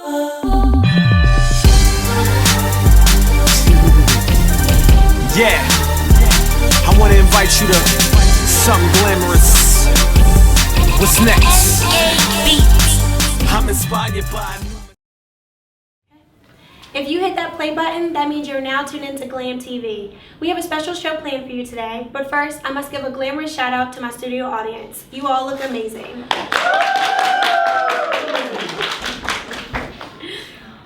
Yeah, I want to invite you to something glamorous. What's next? I'm inspired by. If you hit that play button, that means you're now tuned into Glam TV. We have a special show planned for you today, but first, I must give a glamorous shout out to my studio audience. You all look amazing.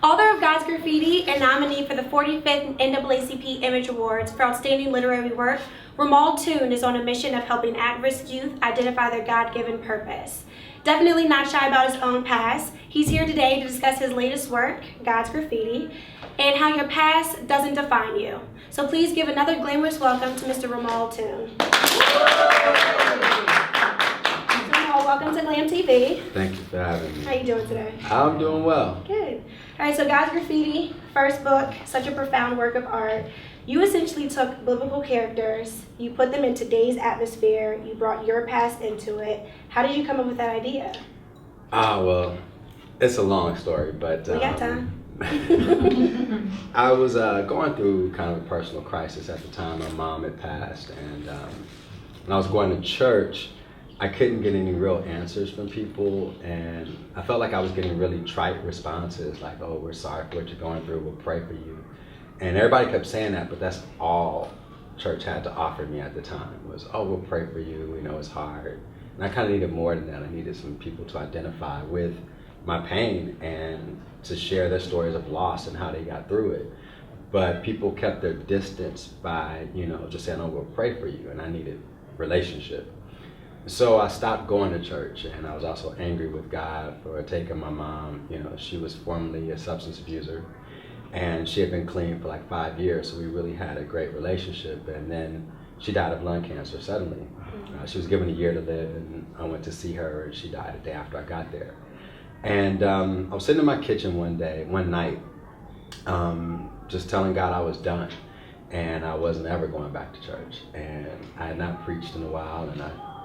Author of God's Graffiti and nominee for the 45th NAACP Image Awards for Outstanding Literary Work, Romal Tune is on a mission of helping at-risk youth identify their God-given purpose. Definitely not shy about his own past, he's here today to discuss his latest work, God's Graffiti, and how your past doesn't define you. So please give another glamorous welcome to Mr. Romal Tune. Welcome to Glam TV. Thank you for having me. How you doing today? I'm doing well. Good. All right, so God's Graffiti, first book, such a profound work of art. You essentially took biblical characters, you put them in today's atmosphere, you brought your past into it. How did you come up with that idea? Well, it's a long story, but We got time. I was going through kind of a personal crisis at the time. My mom had passed, and when I was going to church, I couldn't get any real answers from people, and I felt like I was getting really trite responses, like, oh, we're sorry for what you're going through, we'll pray for you. And everybody kept saying that, but that's all church had to offer me at the time was, oh, we'll pray for you, we know it's hard. And I kind of needed more than that. I needed some people to identify with my pain and to share their stories of loss and how they got through it. But people kept their distance by, just saying, oh, we'll pray for you, and I needed relationship. So I stopped going to church, and I was also angry with God for taking my mom. She was formerly a substance abuser, and she had been clean for like 5 years, so we really had a great relationship. And then she died of lung cancer suddenly. She was given a year to live, and I went to see her, and she died a day after I got there. And I was sitting in my kitchen one night, just telling God I was done, and I wasn't ever going back to church, and I had not preached in a while,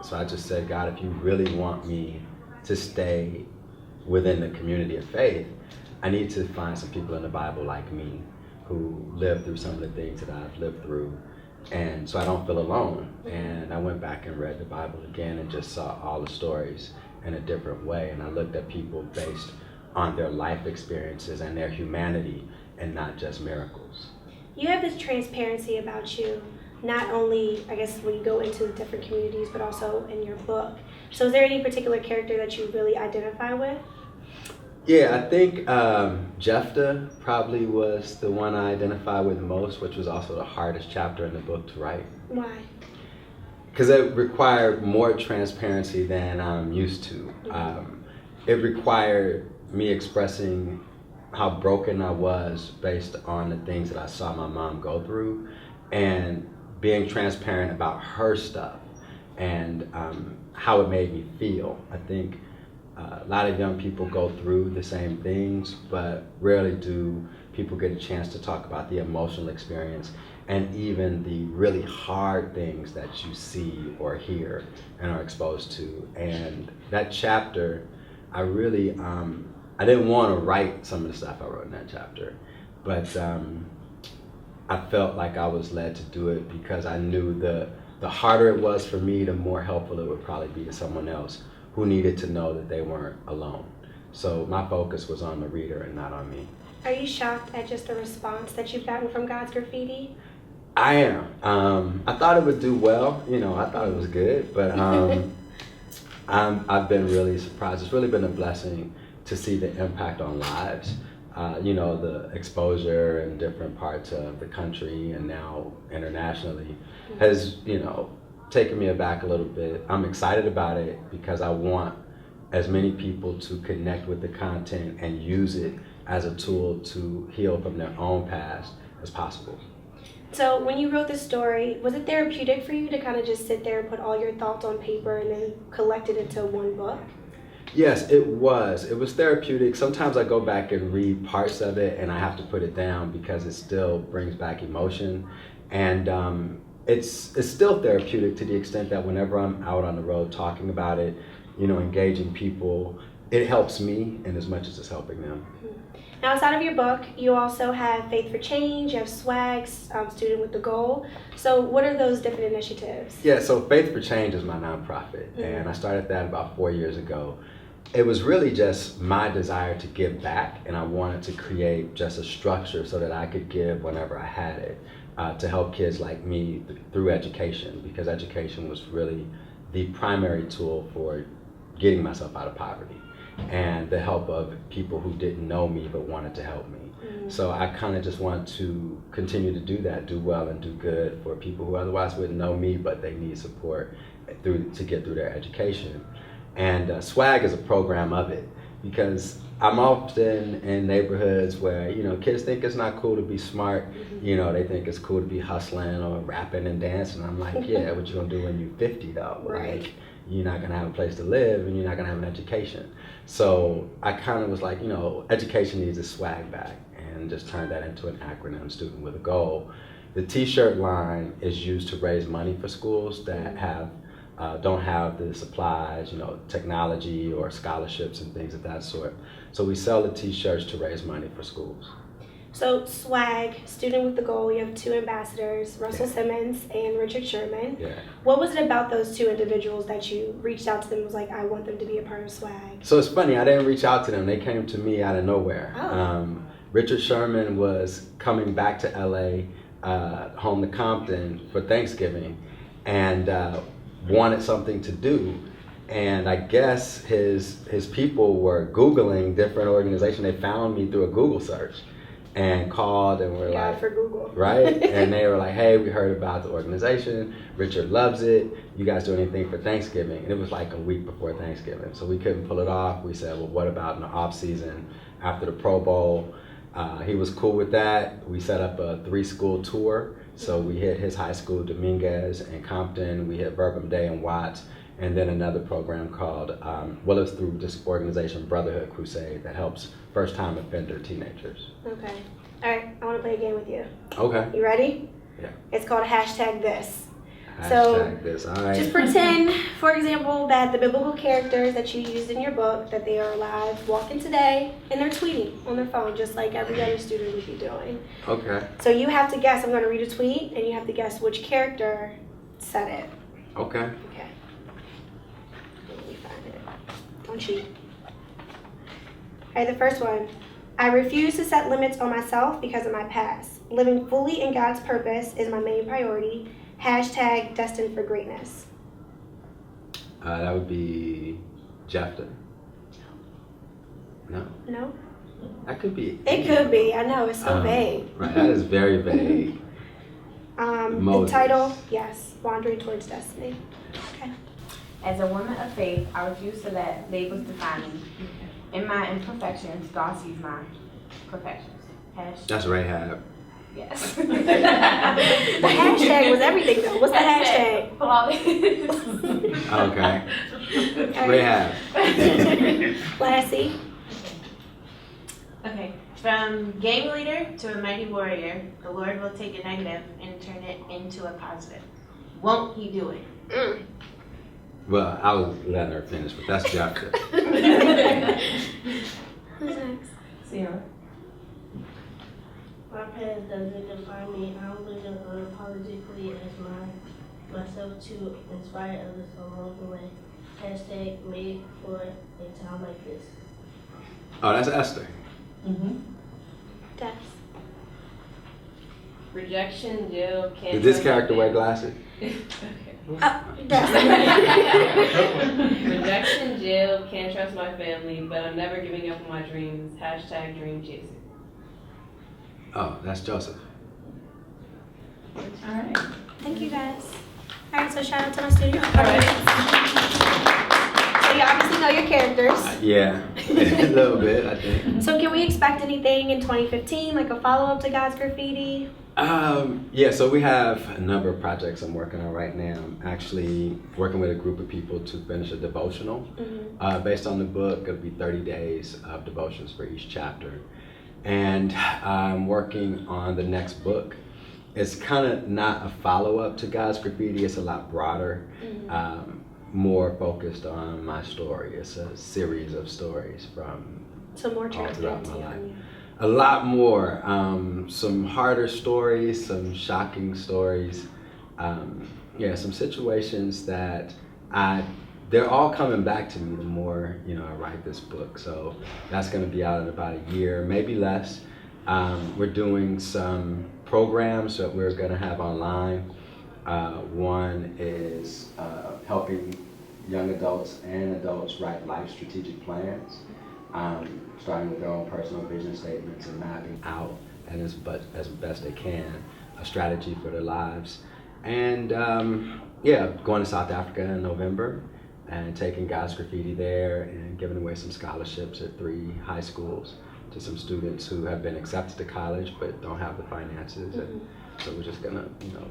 so I just said, God, if you really want me to stay within the community of faith, I need to find some people in the Bible like me who lived through some of the things that I've lived through, and so I don't feel alone. And I went back and read the Bible again and just saw all the stories in a different way, and I looked at people based on their life experiences and their humanity and not just miracles. You have this transparency about you, not only, I guess, when you go into the different communities, but also in your book. So is there any particular character that you really identify with? Yeah, I think Jephthah probably was the one I identify with most, which was also the hardest chapter in the book to write. Why? Because it required more transparency than I'm used to. It required me expressing how broken I was based on the things that I saw my mom go through, and being transparent about her stuff and how it made me feel. I think a lot of young people go through the same things, but rarely do people get a chance to talk about the emotional experience and even the really hard things that you see or hear and are exposed to. And that chapter, I really, I didn't want to write some of the stuff I wrote in that chapter, but I felt like I was led to do it because I knew the harder it was for me, the more helpful it would probably be to someone else who needed to know that they weren't alone. So my focus was on the reader and not on me. Are you shocked at just the response that you've gotten from God's Graffiti? I am. I thought it would do well. I thought it was good, but I've been really surprised. It's really been a blessing to see the impact on lives. The exposure in different parts of the country and now internationally has, taken me aback a little bit. I'm excited about it because I want as many people to connect with the content and use it as a tool to heal from their own past as possible. So when you wrote this story, was it therapeutic for you to kind of just sit there and put all your thoughts on paper and then collect it into one book? Yes, it was. It was therapeutic. Sometimes I go back and read parts of it and I have to put it down because it still brings back emotion. And it's still therapeutic to the extent that whenever I'm out on the road talking about it, engaging people, it helps me in as much as it's helping them. Now, outside of your book, you also have Faith for Change, you have SWAG, Student with the Goal. So what are those different initiatives? Yeah, so Faith for Change is my nonprofit, and I started that about 4 years ago. It was really just my desire to give back, and I wanted to create just a structure so that I could give whenever I had it, to help kids like me through education, because education was really the primary tool for getting myself out of poverty, and the help of people who didn't know me but wanted to help me. So I kind of just want to continue to do that, do well and do good for people who otherwise wouldn't know me, but they need support to get through their education. And SWAG is a program of it, because I'm often in neighborhoods where, kids think it's not cool to be smart. They think it's cool to be hustling or rapping and dancing. I'm like, yeah, what you gonna do when you're 50 though? Right. Like, you're not gonna have a place to live and you're not gonna have an education. So I kind of was like, education needs a swag back, and just turned that into an acronym, Student with a Goal. The t-shirt line is used to raise money for schools that don't have the supplies, technology or scholarships and things of that sort. So we sell the t-shirts to raise money for schools. So SWAG, Student with the Goal, you have two ambassadors, Russell Simmons and Richard Sherman. Yeah. What was it about those two individuals that you reached out to them and was like, I want them to be a part of SWAG? So it's funny, I didn't reach out to them. They came to me out of nowhere. Oh. Richard Sherman was coming back to LA, home to Compton for Thanksgiving, and wanted something to do. And I guess his people were Googling different organizations. They found me through a Google search and called and were like, for Google. right? And they were like, hey, we heard about the organization. Richard loves it. You guys do anything for Thanksgiving? And it was like a week before Thanksgiving. So we couldn't pull it off. We said, well, what about in the off season after the Pro Bowl? He was cool with that. We set up a 3-school tour. So we hit his high school, Dominguez and Compton. We hit Bourbon Day and Watts. And then another program called, it's through this organization, Brotherhood Crusade, that helps first-time offender teenagers. Okay. All right, I want to play a game with you. Okay. You ready? Yeah. It's called hashtag this. Hashtag this, all right. Just pretend, for example, that the biblical characters that you used in your book, that they are alive, walking today, and they're tweeting on their phone, just like every other student would be doing. Okay. So you have to guess. I'm going to read a tweet, and you have to guess which character said it. Okay. Okay. Let me find it. Don't cheat. All right, the first one. I refuse to set limits on myself because of my past. Living fully in God's purpose is my main priority. Hashtag destined for greatness. That would be Jephthah. No? No? That could be. It could be. I know, it's so vague. Right, that is very vague. The Moses. title, yes, Wandering Towards Destiny. Okay. As a woman of faith, I refuse to let labels define me. In my imperfections, God sees my perfections. That's Rahab. Yes. The hashtag was everything, though. What's the hashtag? Flawless. Okay. Rahab. Lassie. Okay. From gang leader to a mighty warrior, the Lord will take a negative and turn it into a positive. Won't he do it? Well, I was letting her finish, but that's Jephthah. Who's next? Sierra. My past doesn't define me. I'm living unapologetically as myself to inspire others along the way. Hashtag made for a time like this. Oh, that's Esther. Des. Rejection, jail, can't. Did this character wear glasses? Des. Rejection, jail, can't trust my family, but I'm never giving up on my dreams. Hashtag dream chasing. Oh, that's Joseph. All right. Thank you, guys. All right, so shout out to my studio audience. So you obviously know your characters. Yeah, a little bit, I think. So can we expect anything in 2015, like a follow-up to God's Graffiti? Yeah, so we have a number of projects I'm working on right now. I'm actually working with a group of people to finish a devotional. Based on the book, it'll be 30 days of devotions for each chapter. And I'm working on the next book. It's kind of not a follow-up to God's Graffiti, it's a lot broader. more focused on my story. It's a series of stories from So more all throughout transparency my life. on you. A lot more. Some harder stories, some shocking stories. Some situations that they're all coming back to me the more, I write this book. So that's going to be out in about a year, maybe less. We're doing some programs that we're going to have online. One is helping young adults and adults write life strategic plans, starting with their own personal vision statements and mapping out, and as best they can, a strategy for their lives. And going to South Africa in November and taking God's Graffiti there and giving away some scholarships at 3 high schools to some students who have been accepted to college but don't have the finances. And so we're just gonna,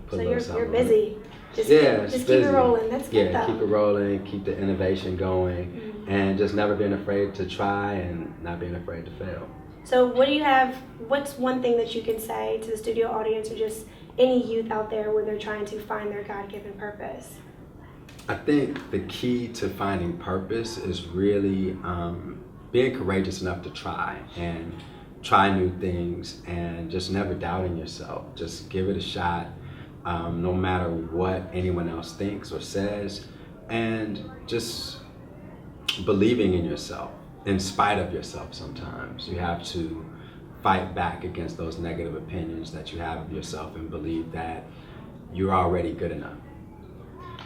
put a little something. So you're on busy. it. Just keep it rolling. That's good though. Keep it rolling, keep the innovation going, and just never being afraid to try and not being afraid to fail. So what's one thing that you can say to the studio audience or just any youth out there where they're trying to find their God-given purpose? I think the key to finding purpose is really being courageous enough to try new things and just never doubting yourself. Just give it a shot, no matter what anyone else thinks or says, and just believing in yourself in spite of yourself. Sometimes you have to fight back against those negative opinions that you have of yourself and believe that you're already good enough.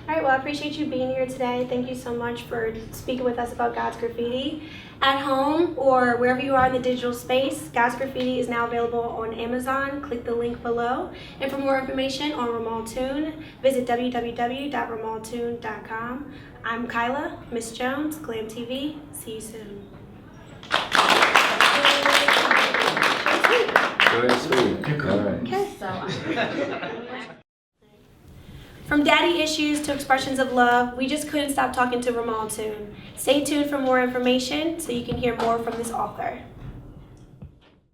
All right, well, I appreciate you being here today. Thank you so much for speaking with us about God's Graffiti. At home or wherever you are in the digital space, God's Graffiti is now available on Amazon. Click the link below. And for more information on Romal Tune, visit www.romaltune.com. I'm Kyla, Miss Jones, Glam TV. See you soon. Very sweet. All right. Okay. From daddy issues to expressions of love, we just couldn't stop talking to Romal Tune. Stay tuned for more information so you can hear more from this author.